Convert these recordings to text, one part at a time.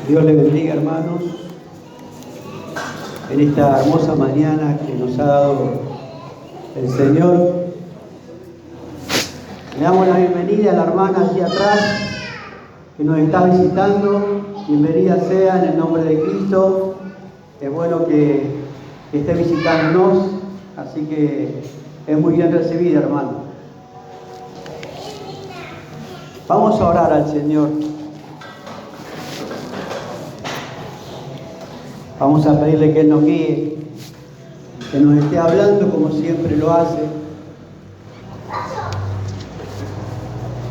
Dios les bendiga, hermanos, en esta hermosa mañana que nos ha dado el Señor. Le damos la bienvenida a la hermana allí atrás que nos está visitando. Bienvenida sea en el nombre de Cristo. Es bueno que esté visitándonos, así que es muy bien recibida, hermano. Vamos a orar al Señor. Vamos a pedirle que Él nos guíe, que nos esté hablando como siempre lo hace.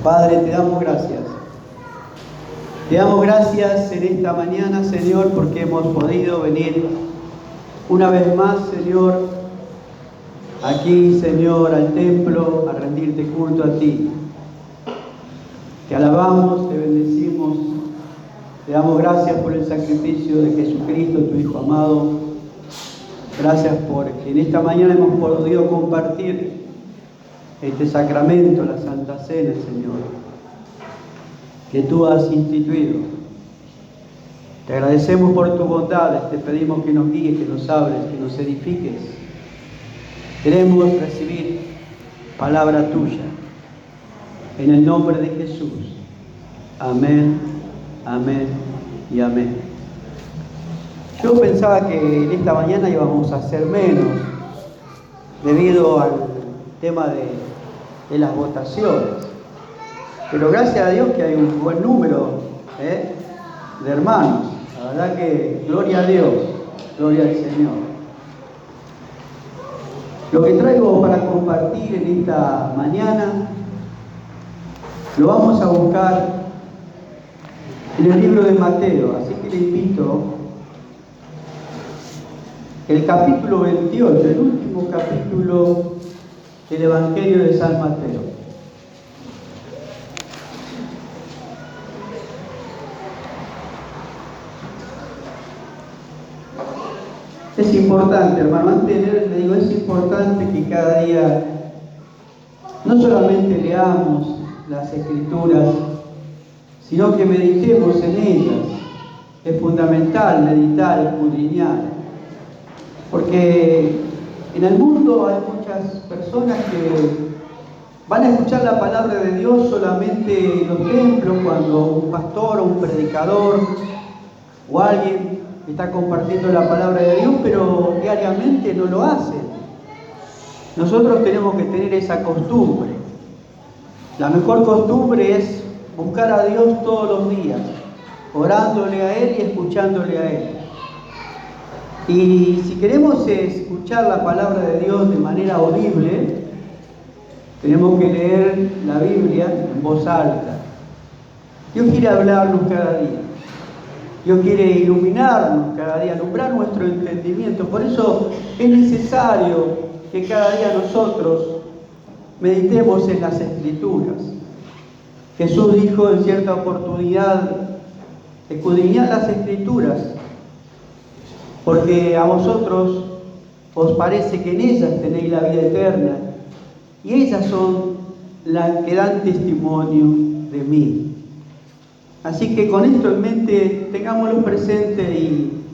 Padre, te damos gracias. Te damos gracias en esta mañana, Señor, porque hemos podido venir una vez más, Señor, aquí, Señor, al templo, a rendirte culto a ti. Te alabamos, te bendecimos. Te damos gracias por el sacrificio de Jesucristo, tu Hijo amado. Gracias porque en esta mañana hemos podido compartir este sacramento, la Santa Cena, Señor, que tú has instituido. Te agradecemos por tus bondades, te pedimos que nos guíes, que nos hables, que nos edifiques. Queremos recibir palabra tuya. En el nombre de Jesús. Amén. Amén y amén. Yo pensaba que en esta mañana íbamos a hacer menos debido al tema de las votaciones. Pero gracias a Dios que hay un buen número de hermanos. La verdad que gloria a Dios, gloria al Señor. Lo que traigo para compartir en esta mañana lo vamos a buscar en el libro de Mateo, así que le invito, el capítulo 28, el último capítulo del Evangelio de San Mateo. Es importante, hermano, antes de leer, le digo, es importante que cada día no solamente leamos las Escrituras, sino que meditemos en ellas. Es fundamental meditar, escudriñar, porque en el mundo hay muchas personas que van a escuchar la palabra de Dios solamente en los templos, cuando un pastor o un predicador o alguien está compartiendo la palabra de Dios, pero diariamente no lo hacen. Nosotros tenemos que tener esa costumbre. La mejor costumbre es buscar a Dios todos los días, orándole a Él y escuchándole a Él. Y si queremos escuchar la palabra de Dios de manera audible, tenemos que leer la Biblia en voz alta. Dios quiere hablarnos cada día. Dios quiere iluminarnos cada día, alumbrar nuestro entendimiento. Por eso es necesario que cada día nosotros meditemos en las Escrituras. Jesús dijo en cierta oportunidad, escudriñad las Escrituras, porque a vosotros os parece que en ellas tenéis la vida eterna, y ellas son las que dan testimonio de mí. Así que con esto en mente, tengámoslo presente y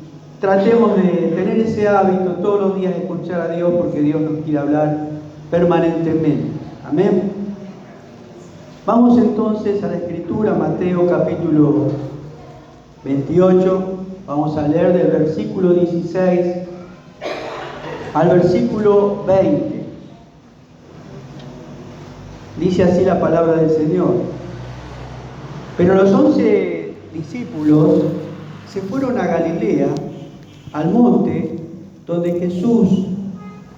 tratemos de tener ese hábito todos los días de escuchar a Dios, porque Dios nos quiere hablar permanentemente. Amén. Vamos entonces a la Escritura, Mateo capítulo 28, vamos a leer del versículo 16 al versículo 20. Dice así la palabra del Señor. Pero los 11 discípulos se fueron a Galilea, al monte donde Jesús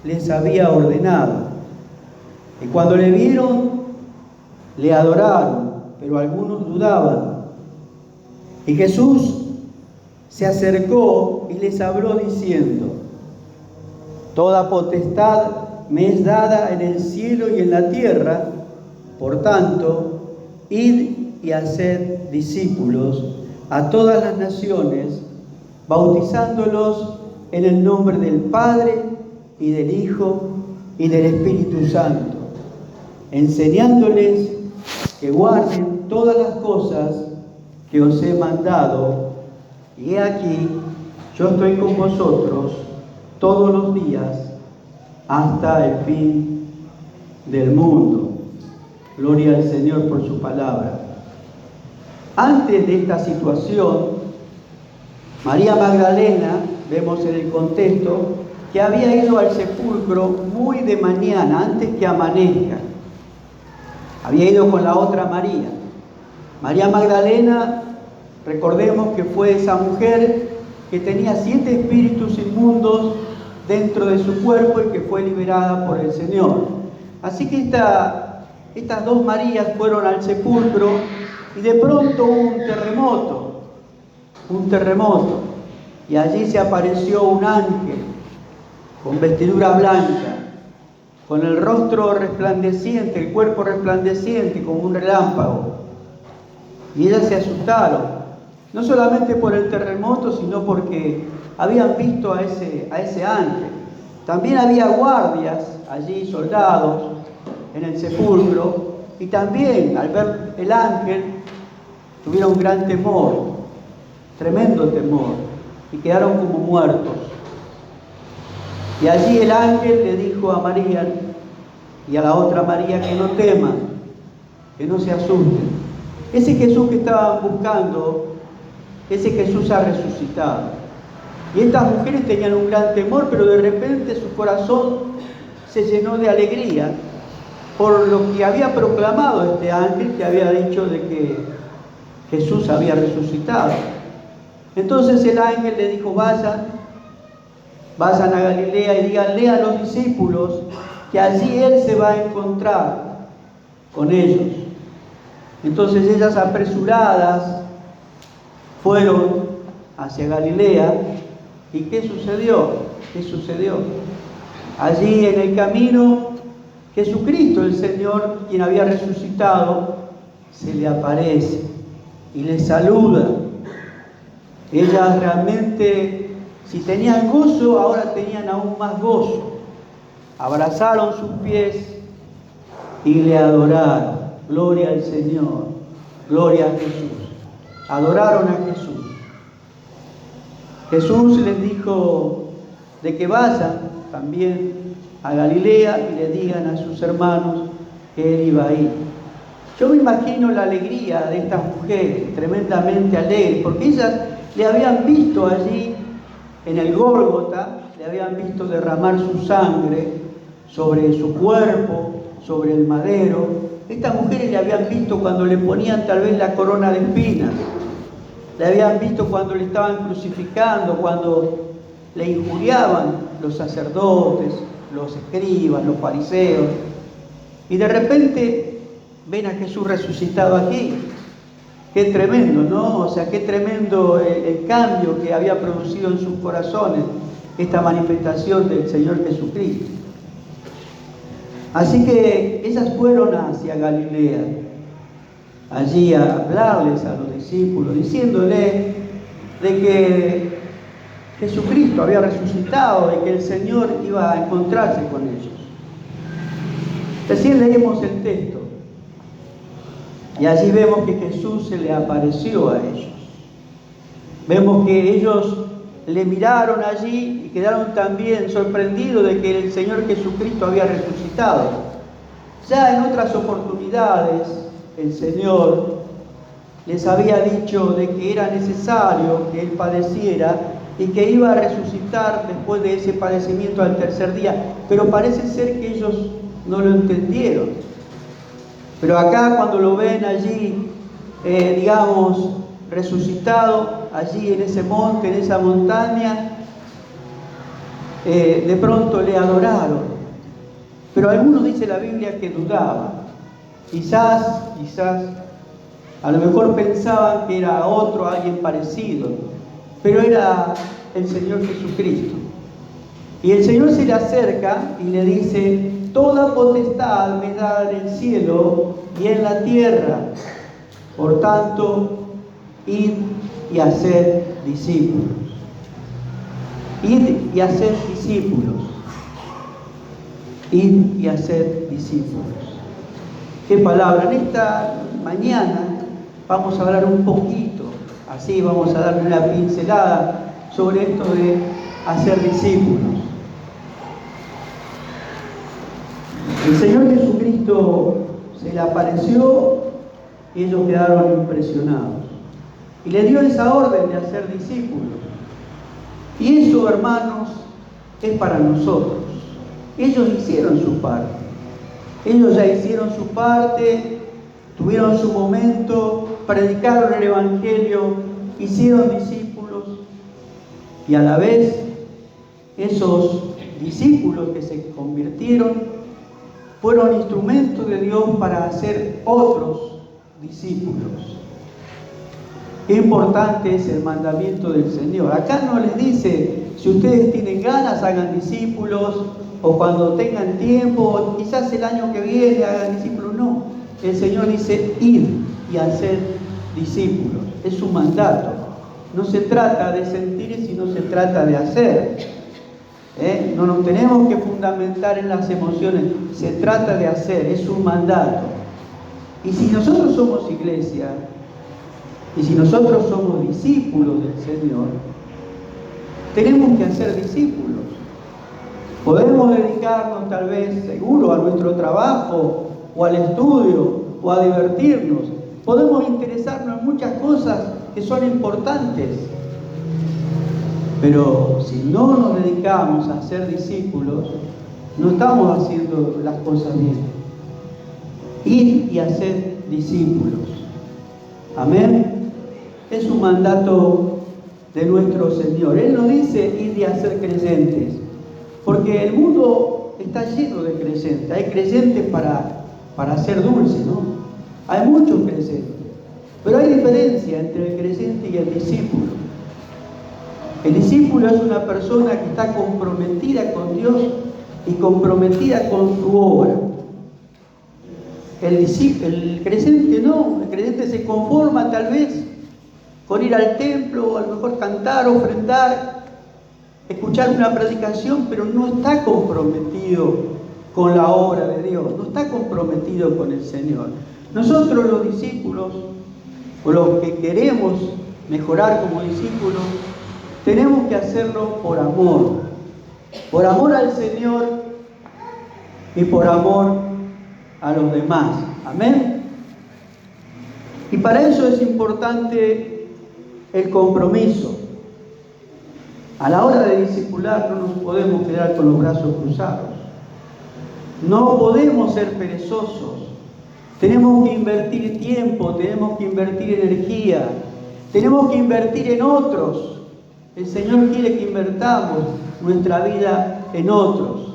les había ordenado. Y cuando le vieron, le adoraron, pero algunos dudaban. Y Jesús se acercó y les habló diciendo: Toda potestad me es dada en el cielo y en la tierra, por tanto, id y haced discípulos a todas las naciones, bautizándolos en el nombre del Padre y del Hijo y del Espíritu Santo, enseñándoles que guarden todas las cosas que os he mandado, y he aquí, yo estoy con vosotros todos los días hasta el fin del mundo. Gloria al Señor por su palabra. Antes de esta situación, María Magdalena, vemos en el contexto, que había ido al sepulcro muy de mañana, antes que amanezca. Había ido con la otra María. María Magdalena, recordemos que fue esa mujer que tenía 7 espíritus inmundos dentro de su cuerpo y que fue liberada por el Señor. Así que estas dos Marías fueron al sepulcro y de pronto hubo un terremoto, y allí se apareció un ángel con vestidura blanca, con el rostro resplandeciente, el cuerpo resplandeciente como un relámpago. Y ellas se asustaron, no solamente por el terremoto, sino porque habían visto a ese ángel. También había guardias allí, soldados, en el sepulcro, y también al ver el ángel tuvieron gran temor, tremendo temor, y quedaron como muertos. Y allí el ángel le dijo a María y a la otra María que no teman, que no se asusten. Ese Jesús que estaban buscando, ese Jesús ha resucitado. Y estas mujeres tenían un gran temor, pero de repente su corazón se llenó de alegría por lo que había proclamado este ángel, que había dicho de que Jesús había resucitado. Entonces el ángel le dijo: vayan a Galilea y díganle a los discípulos que allí Él se va a encontrar con ellos. Entonces ellas, apresuradas, fueron hacia Galilea. ¿Y qué sucedió? Allí en el camino, Jesucristo, el Señor, quien había resucitado, se le aparece y le saluda. Ellas realmente, si tenían gozo, ahora tenían aún más gozo. Abrazaron sus pies y le adoraron. Gloria al Señor, gloria a Jesús. Adoraron a Jesús. Jesús les dijo de que vayan también a Galilea y le digan a sus hermanos que Él iba a ir. Yo me imagino la alegría de estas mujeres, tremendamente alegres, porque ellas le habían visto allí en el Gólgota, le habían visto derramar su sangre sobre su cuerpo, sobre el madero. Estas mujeres le habían visto cuando le ponían tal vez la corona de espinas, le habían visto cuando le estaban crucificando, cuando le injuriaban los sacerdotes, los escribas, los fariseos, y de repente ven a Jesús resucitado aquí. Qué tremendo, ¿no? O sea, qué tremendo el cambio que había producido en sus corazones esta manifestación del Señor Jesucristo. Así que ellas fueron hacia Galilea, allí a hablarles a los discípulos, diciéndoles de que Jesucristo había resucitado, de que el Señor iba a encontrarse con ellos. Recién leímos el texto y allí vemos que Jesús se le apareció a ellos. Vemos que ellos le miraron allí y quedaron también sorprendidos de que el Señor Jesucristo había resucitado. Ya en otras oportunidades el Señor les había dicho de que era necesario que Él padeciera y que iba a resucitar después de ese padecimiento al tercer día, pero parece ser que ellos no lo entendieron. Pero acá, cuando lo ven allí, resucitado, allí en ese monte, en esa montaña, de pronto le adoraron. Pero algunos, dice la Biblia, que dudaban. Quizás, a lo mejor pensaban que era alguien parecido, pero era el Señor Jesucristo. Y el Señor se le acerca y le dice: toda potestad me da en el cielo y en la tierra. Por tanto, id y haced discípulos. Id y haced discípulos. Id y haced discípulos. Qué palabra. En esta mañana vamos a hablar un poquito así vamos a darle una pincelada sobre esto de hacer discípulos. El Señor Jesucristo se le apareció y ellos quedaron impresionados. Y le dio esa orden de hacer discípulos. Y eso, hermanos, es para nosotros. Ellos hicieron su parte. Ellos ya hicieron su parte, tuvieron su momento, predicaron el Evangelio, hicieron discípulos. Y a la vez, esos discípulos que se convirtieron fueron instrumentos de Dios para hacer otros discípulos. Qué importante es el mandamiento del Señor. Acá no les dice, si ustedes tienen ganas, hagan discípulos, o cuando tengan tiempo, o quizás el año que viene hagan discípulos. No, el Señor dice ir y hacer discípulos. Es un mandato. No se trata de sentir, sino se trata de hacer. No nos tenemos que fundamentar en las emociones, se trata de hacer, es un mandato. Y si nosotros somos iglesia, y si nosotros somos discípulos del Señor, tenemos que hacer discípulos. Podemos dedicarnos tal vez seguro a nuestro trabajo, o al estudio, o a divertirnos. Podemos interesarnos en muchas cosas que son importantes. Pero si no nos dedicamos a ser discípulos, no estamos haciendo las cosas bien. Ir y hacer discípulos. Amén. Es un mandato de nuestro Señor. Él nos dice ir y hacer creyentes. Porque el mundo está lleno de creyentes. Hay creyentes para ser dulce, ¿no? Hay muchos creyentes. Pero hay diferencia entre el creyente y el discípulo. El discípulo es una persona que está comprometida con Dios y comprometida con su obra. El creyente no, el creyente se conforma tal vez con ir al templo, o a lo mejor cantar, ofrendar, escuchar una predicación, pero no está comprometido con la obra de Dios, no está comprometido con el Señor. Nosotros los discípulos, o los que queremos mejorar como discípulos, tenemos que hacerlo por amor al Señor y por amor a los demás. Amén. Y para eso es importante el compromiso. A la hora de discipular no nos podemos quedar con los brazos cruzados. No podemos ser perezosos. Tenemos que invertir tiempo, tenemos que invertir energía, tenemos que invertir en otros. El Señor quiere que invertamos nuestra vida en otros.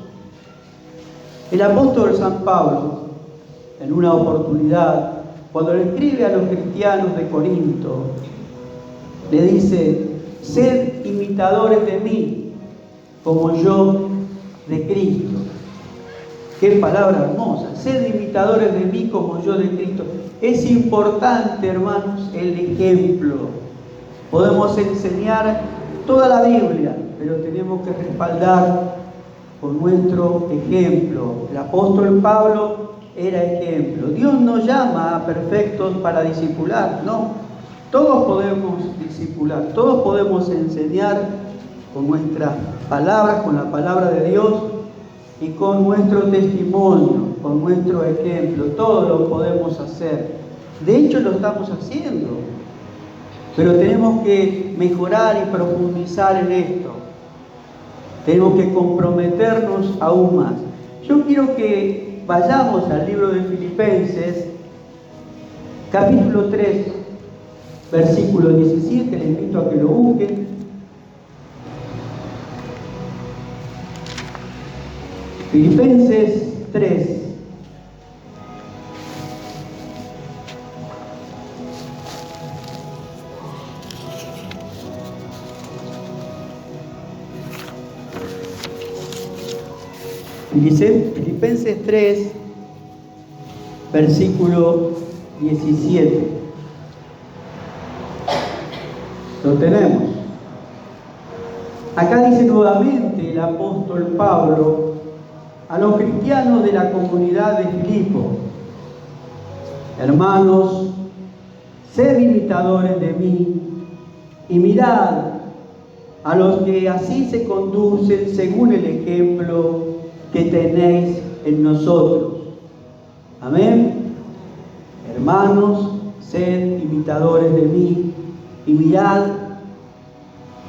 El apóstol San Pablo, en una oportunidad, cuando le escribe a los cristianos de Corinto, le dice: sed imitadores de mí, como yo de Cristo. Qué palabra hermosa. Sed imitadores de mí, como yo de Cristo. Es importante, hermanos, el ejemplo. Podemos enseñar toda la Biblia, pero tenemos que respaldar con nuestro ejemplo. El apóstol Pablo era ejemplo. Dios no llama a perfectos para discipular, no. Todos podemos discipular, todos podemos enseñar con nuestras palabras, con la palabra de Dios y con nuestro testimonio, con nuestro ejemplo. Todo lo podemos hacer. De hecho, lo estamos haciendo. Pero tenemos que mejorar y profundizar en esto. Tenemos que comprometernos aún más. Yo quiero que vayamos al libro de Filipenses, capítulo 3, versículo 17. Les invito a que lo busquen. Filipenses 3. Filipenses 3, versículo 17. Lo tenemos. Acá dice nuevamente el apóstol Pablo a los cristianos de la comunidad de Filipo: hermanos, sed imitadores de mí, y mirad a los que así se conducen según el ejemplo que tenéis en nosotros. Amén. Hermanos, sed imitadores de mí y mirad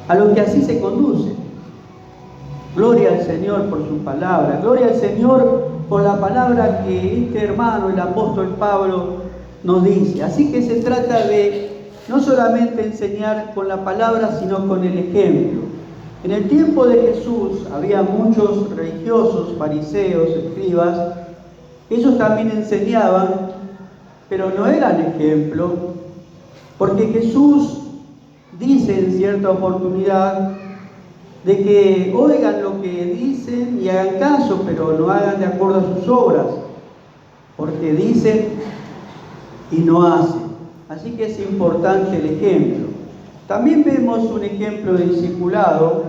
a los que así se conducen. Gloria al Señor por su palabra. Gloria al Señor por la palabra que este hermano, el apóstol Pablo, nos dice. Así que se trata de no solamente enseñar con la palabra, sino con el ejemplo. En el tiempo de Jesús había muchos religiosos, fariseos, escribas. Ellos también enseñaban, pero no eran ejemplo, porque Jesús dice en cierta oportunidad de que oigan lo que dicen y hagan caso, pero no hagan de acuerdo a sus obras, porque dicen y no hacen. Así que es importante el ejemplo. También vemos un ejemplo de discipulado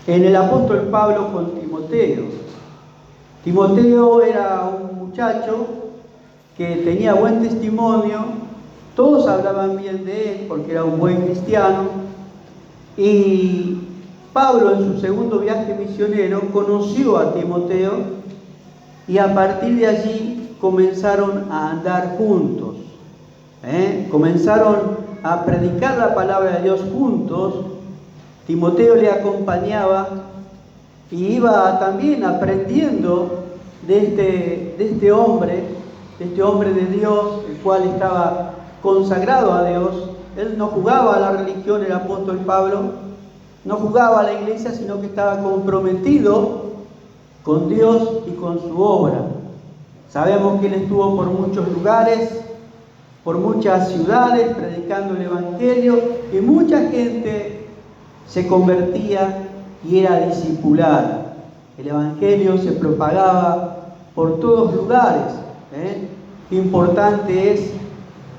en el apóstol Pablo con Timoteo. Timoteo era un muchacho que tenía buen testimonio, todos hablaban bien de él porque era un buen cristiano. Y Pablo en su segundo viaje misionero conoció a Timoteo y a partir de allí comenzaron a andar juntos. Comenzaron a predicar la palabra de Dios juntos. Timoteo le acompañaba y iba también aprendiendo de este hombre de Dios, el cual estaba consagrado a Dios. Él no jugaba a la religión, el apóstol Pablo, no jugaba a la iglesia, sino que estaba comprometido con Dios y con su obra. Sabemos que él estuvo por muchos lugares, por muchas ciudades, predicando el Evangelio, y mucha gente se convertía y era discipulada. El Evangelio se propagaba por todos lugares. Qué importante es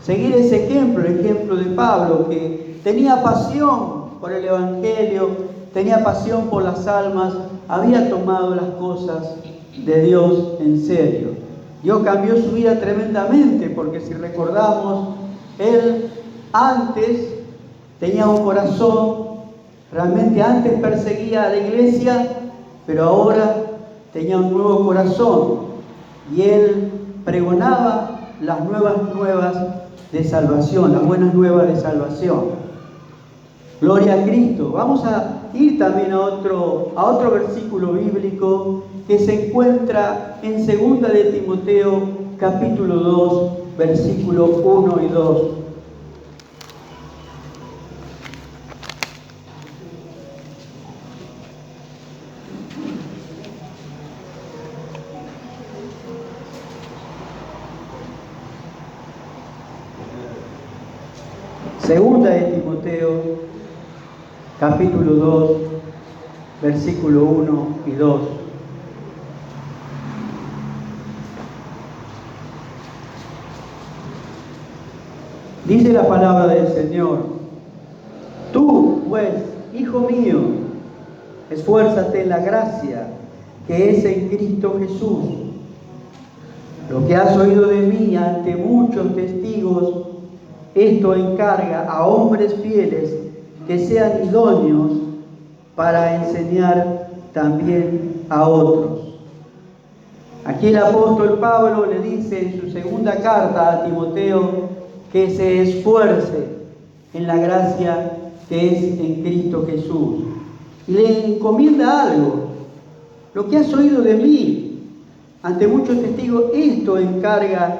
seguir ese ejemplo, el ejemplo de Pablo, que tenía pasión por el Evangelio, tenía pasión por las almas, había tomado las cosas de Dios en serio. Dios cambió su vida tremendamente, porque si recordamos, él antes tenía un corazón, realmente antes perseguía a la iglesia, pero ahora tenía un nuevo corazón y él pregonaba las nuevas de salvación, las buenas nuevas de salvación. Gloria a Cristo. Vamos a ir también a otro versículo bíblico que se encuentra en 2 de Timoteo, capítulo 2, versículos 1 y 2. Segunda de Timoteo, capítulo 2, versículo 1 y 2. Dice la palabra del Señor: tú, pues, hijo mío, esfuérzate en la gracia que es en Cristo Jesús. Lo que has oído de mí ante muchos testigos, esto encarga a hombres fieles que sean idóneos para enseñar también a otros. Aquí el apóstol Pablo le dice en su segunda carta a Timoteo que se esfuerce en la gracia que es en Cristo Jesús. Y le encomienda algo: lo que has oído de mí ante muchos testigos, esto encarga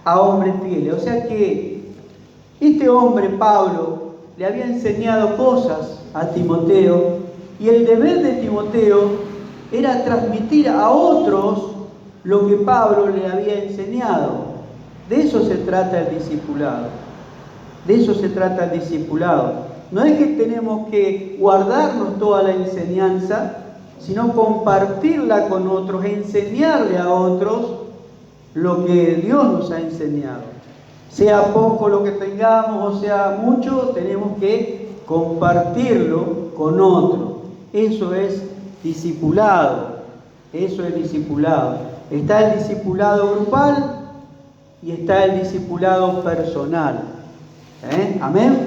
a hombres fieles. O sea que este hombre, Pablo, le había enseñado cosas a Timoteo, y el deber de Timoteo era transmitir a otros lo que Pablo le había enseñado. De eso se trata el discipulado. De eso se trata el discipulado. No es que tenemos que guardarnos toda la enseñanza, sino compartirla con otros, enseñarle a otros lo que Dios nos ha enseñado. Sea poco lo que tengamos o sea mucho, tenemos que compartirlo con otro. Eso es discipulado. Eso es discipulado. Está el discipulado grupal y está el discipulado personal. Amén.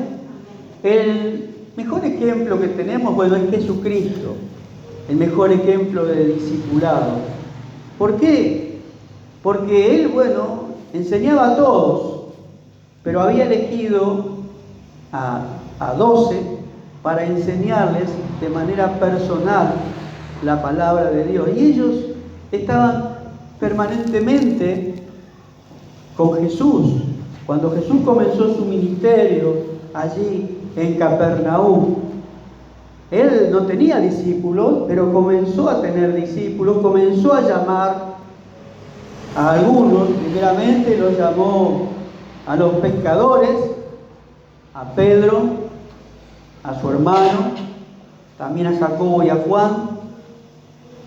El mejor ejemplo que tenemos, bueno, es Jesucristo, el mejor ejemplo de discipulado. ¿Por qué? Porque Él, bueno, enseñaba a todos, pero había elegido a 12 para enseñarles de manera personal la palabra de Dios. Y ellos estaban permanentemente con Jesús. Cuando Jesús comenzó su ministerio allí en Capernaum, Él no tenía discípulos, pero comenzó a tener discípulos, comenzó a llamar a algunos. Primeramente los llamó a los pescadores, a Pedro, a su hermano, también a Jacobo y a Juan.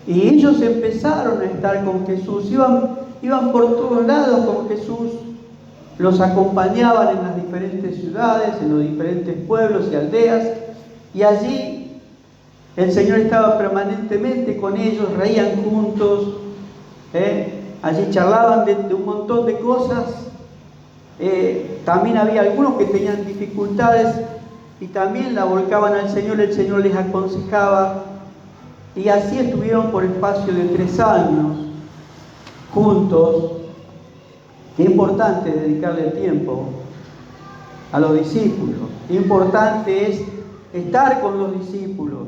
Y ellos empezaron a estar con Jesús, iban por todos lados con Jesús, los acompañaban en las diferentes ciudades, en los diferentes pueblos y aldeas, y allí el Señor estaba permanentemente con ellos, reían juntos, allí charlaban de un montón de cosas. También había algunos que tenían dificultades y también la volcaban al Señor, el Señor les aconsejaba, y así estuvieron por espacio de 3 años juntos. Qué importante dedicarle tiempo a los discípulos, qué importante es estar con los discípulos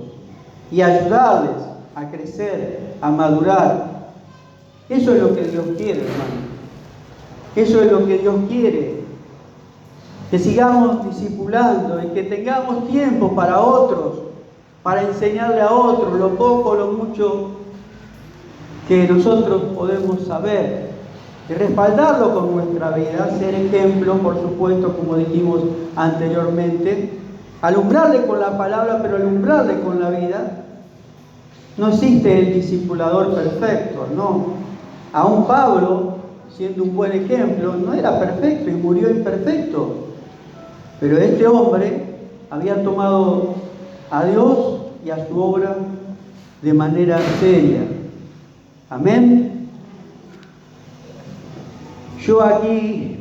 y ayudarles a crecer, a madurar. Eso es lo que Dios quiere, hermano. Eso es lo que Dios quiere. Que sigamos discipulando y que tengamos tiempo para otros, para enseñarle a otros lo poco o lo mucho que nosotros podemos saber. Y respaldarlo con nuestra vida, ser ejemplo, por supuesto, como dijimos anteriormente, alumbrarle con la palabra, pero alumbrarle con la vida. No existe el discipulador perfecto, no. Aún Pablo, siendo un buen ejemplo, no era perfecto y murió imperfecto. Pero este hombre había tomado a Dios y a su obra de manera seria. Amén. Yo aquí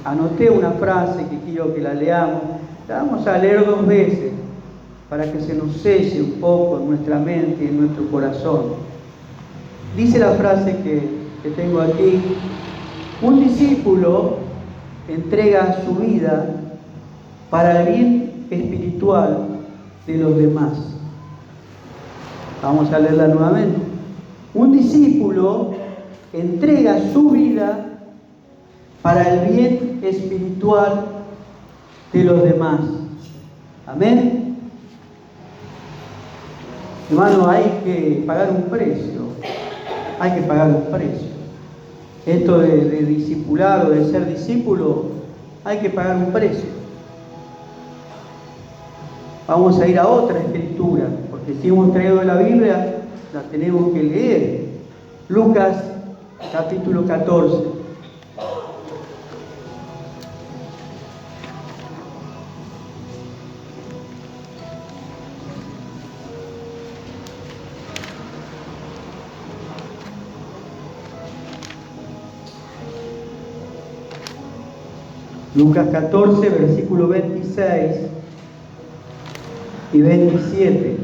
anoté una frase que quiero que la leamos. La vamos a leer 2 veces para que se nos selle un poco en nuestra mente y en nuestro corazón. Dice la frase que tengo aquí: un discípulo entrega su vida para el bien espiritual de los demás. Vamos a leerla nuevamente. Un discípulo entrega su vida para el bien espiritual de los demás. Amén. Hermano, hay que pagar un precio. Hay que pagar un precio. Esto de discipular o de ser discípulo, hay que pagar un precio. Vamos a ir a otra escritura, porque si hemos traído la Biblia, la tenemos que leer. Lucas capítulo 14. Lucas 14, versículo 26 y 27.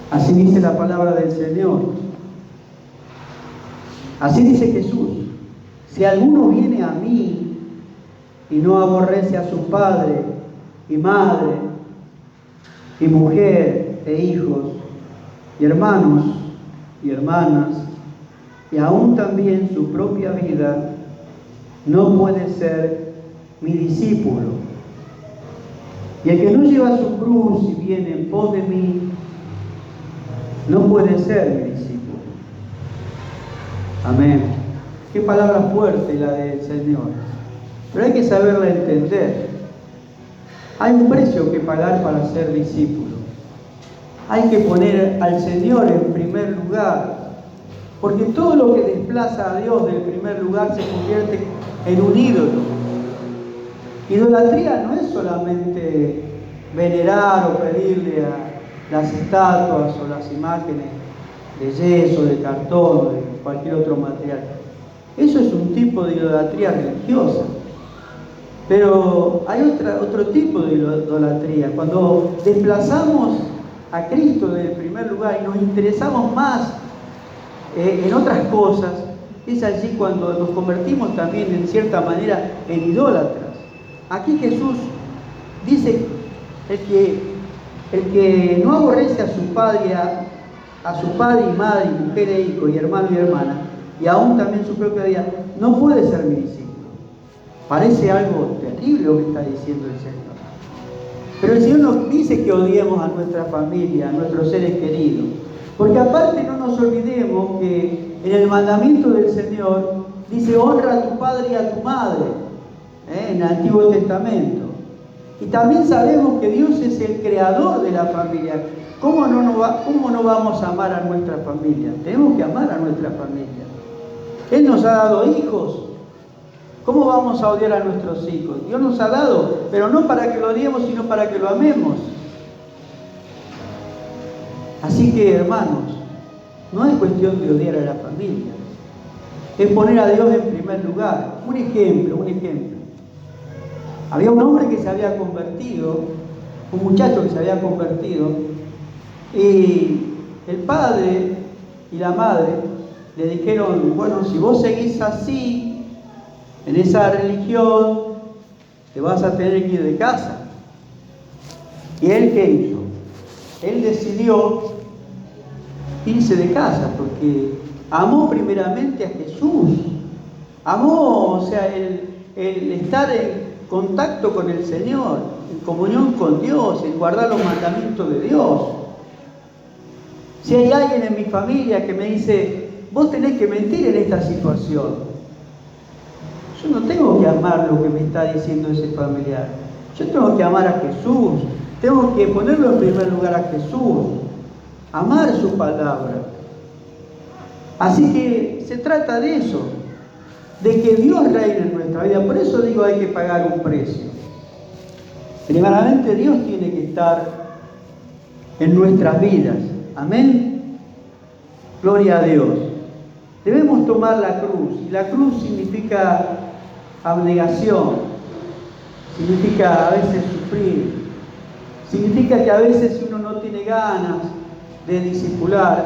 Así dice la palabra del Señor. Así dice Jesús: si alguno viene a mí y no aborrece a su padre y madre y mujer e hijos y hermanos y hermanas, y aún también su propia vida, no puede ser mi discípulo. Y el que no lleva su cruz y viene en pos de mí, no puede ser mi discípulo. Amén. Qué palabra fuerte la del Señor. Pero hay que saberla entender. Hay un precio que pagar para ser discípulo. Hay que poner al Señor en primer lugar. Porque todo lo que desplaza a Dios del primer lugar se convierte en un ídolo. Idolatría no es solamente venerar o pedirle a las estatuas o las imágenes de yeso, de cartón, de cualquier otro material. Eso es un tipo de idolatría religiosa. Pero hay otro tipo de idolatría. Cuando desplazamos a Cristo del primer lugar y nos interesamos más en otras cosas, es allí cuando nos convertimos también en cierta manera en idólatras. Aquí Jesús dice, el que no aborrece a su padre y madre, y mujer e hijo, y hermano y hermana, y aún también su propia vida, no puede ser mi discípulo. Parece algo terrible lo que está diciendo el Señor. Pero el Señor nos dice que odiemos a nuestra familia, a nuestros seres queridos. Porque aparte no nos olvidemos que en el mandamiento del Señor dice: honra a tu padre y a tu madre, en el Antiguo Testamento. Y también sabemos que Dios es el creador de la familia. ¿Cómo no vamos a amar a nuestra familia? Tenemos que amar a nuestra familia. Él nos ha dado hijos. ¿Cómo vamos a odiar a nuestros hijos? Dios nos ha dado, pero no para que lo odiemos, sino para que lo amemos. Así que, hermanos, no es cuestión de odiar a la familia. Es poner a Dios en primer lugar. Un ejemplo. Había un hombre que se había convertido, un muchacho que se había convertido, y el padre y la madre le dijeron: bueno, si vos seguís así, en esa religión, te vas a tener que ir de casa. ¿Y él qué hizo? Él decidió irse de casa porque amó primeramente a Jesús. Amó, o sea, el estar en contacto con el Señor, en comunión con Dios, en guardar los mandamientos de Dios. Si hay alguien en mi familia que me dice: vos tenés que mentir en esta situación, yo no tengo que amar lo que me está diciendo ese familiar. Yo tengo que amar a Jesús. Tengo que ponerlo en primer lugar a Jesús. Amar su palabra. Así que se trata de eso. De que Dios reine en nuestra vida. Por eso digo, hay que pagar un precio. Primeramente, Dios tiene que estar en nuestras vidas. Amén. Gloria a Dios. Debemos tomar la cruz. Y la cruz significa abnegación, significa a veces sufrir, significa que a veces si uno no tiene ganas de discipular,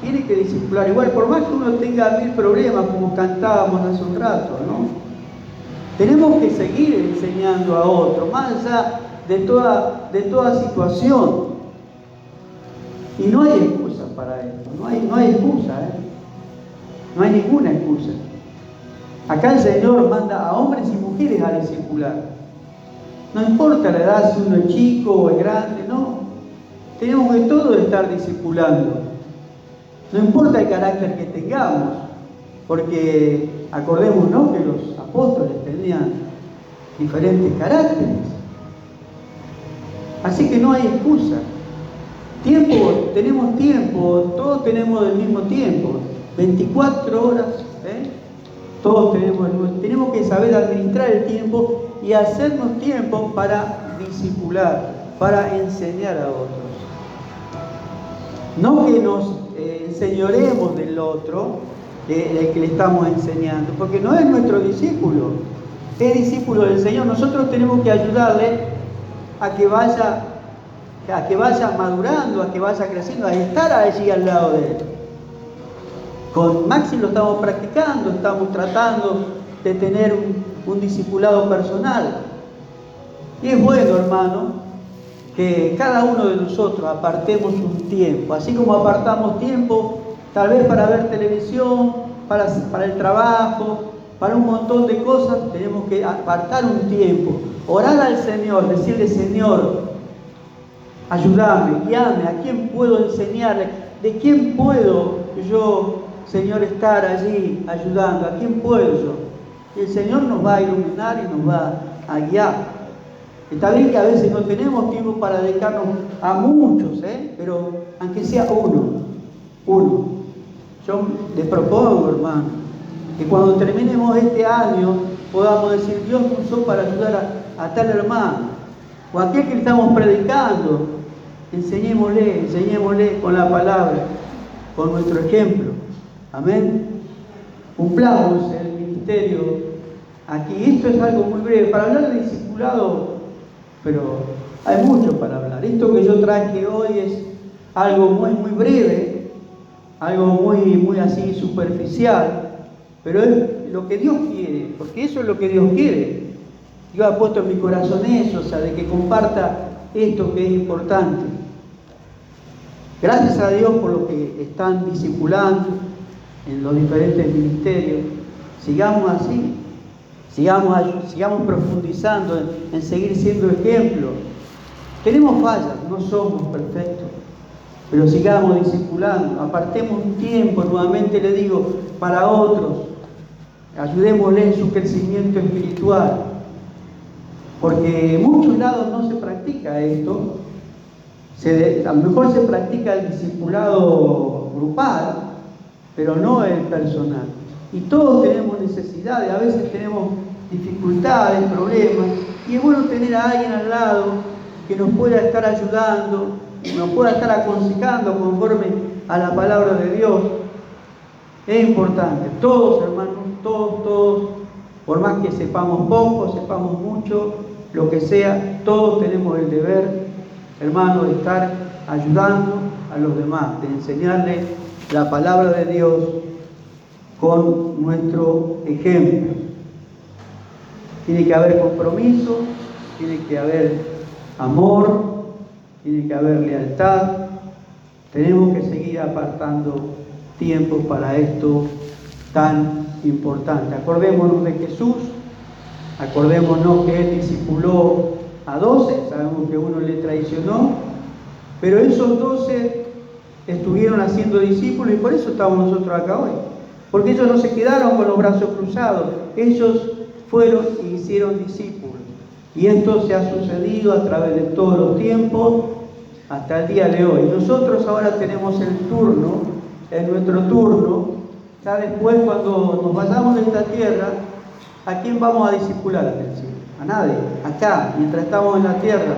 tiene que discipular igual, por más que uno tenga 1000 problemas, como cantábamos hace un rato, ¿no? Tenemos que seguir enseñando a otros, más allá de toda situación. Y no hay excusa para esto, no hay excusa, no hay ninguna excusa. Acá el Señor manda a hombres y mujeres a discipular. No importa la edad, si uno es chico o es grande, no. Tenemos que todos estar discipulando. No importa el carácter que tengamos, porque acordémonos que los apóstoles tenían diferentes caracteres. Así que no hay excusa. Tenemos tiempo, todos tenemos el mismo tiempo, 24 horas, Todos tenemos que saber administrar el tiempo y hacernos tiempo para discipular, para enseñar a otros. No que nos enseñoremos del otro, del que le estamos enseñando, porque no es nuestro discípulo, es discípulo del Señor. Nosotros tenemos que ayudarle a que vaya madurando, a que vaya creciendo, a estar allí al lado de él. Con Maxi lo estamos practicando, estamos tratando de tener un discipulado personal. Y es bueno, hermano, que cada uno de nosotros apartemos un tiempo, así como apartamos tiempo tal vez para ver televisión, para el trabajo, para un montón de cosas. Tenemos que apartar un tiempo, orar al Señor, decirle: Señor, ayúdame, guíame, ¿a quién puedo enseñarle? ¿De quién puedo yo, Señor, estar allí ayudando? ¿A quién puedo yo? Y el Señor nos va a iluminar y nos va a guiar. Está bien que a veces no tenemos tiempo para dedicarnos a muchos, pero aunque sea uno. Yo les propongo, hermano, que cuando terminemos este año podamos decir: Dios me usó para ayudar a tal hermano, o a aquel que le estamos predicando. Enseñémosle con la palabra. con nuestro ejemplo. Amén. Cumplamos el ministerio aquí. Esto es algo muy breve. Para hablar de discipulado, pero hay mucho para hablar. Esto que yo traje hoy es algo muy breve, algo muy así superficial, pero es lo que Dios quiere, porque eso es lo que Dios quiere. Dios ha puesto en mi corazón eso, o sea, de que comparta esto que es importante. Gracias a Dios por lo que están discipulando en los diferentes ministerios. Sigamos así, sigamos profundizando en seguir siendo ejemplo. Tenemos fallas, no somos perfectos, pero sigamos discipulando. Apartemos un tiempo, nuevamente le digo, para otros. Ayudémosle en su crecimiento espiritual, porque en muchos lados no se practica esto. A lo mejor se practica el discipulado grupal, pero no el personal. Y todos tenemos necesidades, a veces tenemos dificultades, problemas, y es bueno tener a alguien al lado que nos pueda estar ayudando, que nos pueda estar aconsejando conforme a la palabra de Dios. Es importante, todos hermanos, todos, por más que sepamos poco, sepamos mucho, lo que sea, todos tenemos el deber, hermano, de estar ayudando a los demás, de enseñarles la palabra de Dios con nuestro ejemplo. Tiene que haber compromiso, tiene que haber amor, tiene que haber lealtad. Tenemos que seguir apartando tiempo para esto tan importante. Acordémonos de Jesús, acordémonos que Él discipuló a 12, sabemos que uno le traicionó, pero esos 12 estuvieron haciendo discípulos y por eso estamos nosotros acá hoy. Porque ellos no se quedaron con los brazos cruzados, ellos fueron y hicieron discípulos. Y esto se ha sucedido a través de todos los tiempos hasta el día de hoy. Nosotros ahora tenemos el turno, en nuestro turno, ya después cuando nos vayamos de esta tierra, ¿a quién vamos a discipular en el cielo? A nadie. Acá, mientras estamos en la tierra,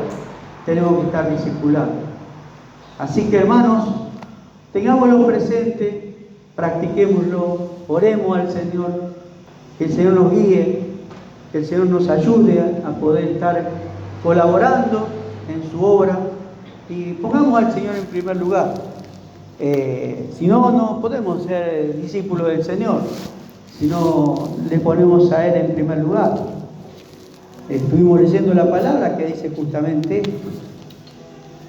tenemos que estar discipulando. Así que hermanos, tengámoslo presente, practiquémoslo, oremos al Señor, que el Señor nos guíe, que el Señor nos ayude a poder estar colaborando en su obra y pongamos al Señor en primer lugar. Si no, no podemos ser discípulos del Señor, si no le ponemos a Él en primer lugar. Estuvimos leyendo la palabra que dice justamente esto.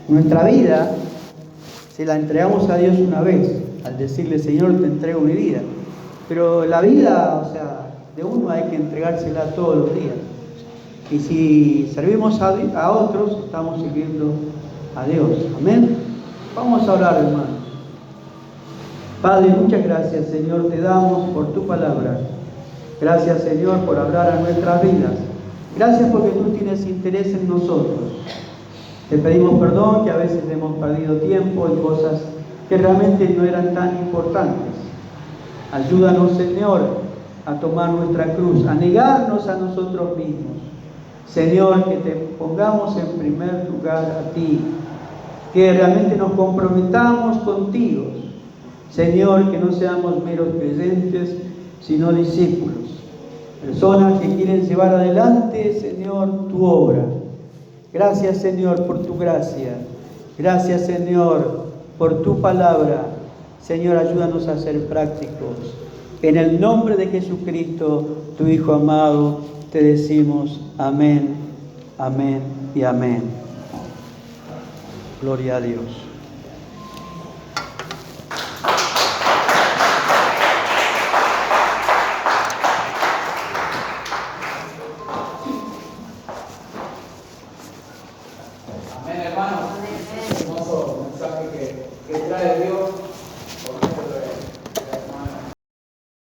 Nuestra vida se la entregamos a Dios una vez, al decirle, Señor, te entrego mi vida. Pero la vida, o sea, de uno hay que entregársela todos los días. Y si servimos a otros, estamos sirviendo a Dios. Amén. Vamos a orar, hermanos. Padre, muchas gracias, Señor, te damos por tu palabra. Gracias, Señor, por hablar a nuestras vidas. Gracias porque tú tienes interés en nosotros. Te pedimos perdón que a veces hemos perdido tiempo en cosas que realmente no eran tan importantes. Ayúdanos, Señor, a tomar nuestra cruz, a negarnos a nosotros mismos. Señor, que te pongamos en primer lugar a ti, que realmente nos comprometamos contigo. Señor, que no seamos meros creyentes, sino discípulos. Personas que quieren llevar adelante, Señor, tu obra. Gracias, Señor, por tu gracia. Gracias, Señor, por tu palabra. Señor, ayúdanos a ser prácticos. En el nombre de Jesucristo, tu Hijo amado, te decimos amén, amén y amén. Gloria a Dios. Amén, hermanos. Hermoso mensaje que trae Dios.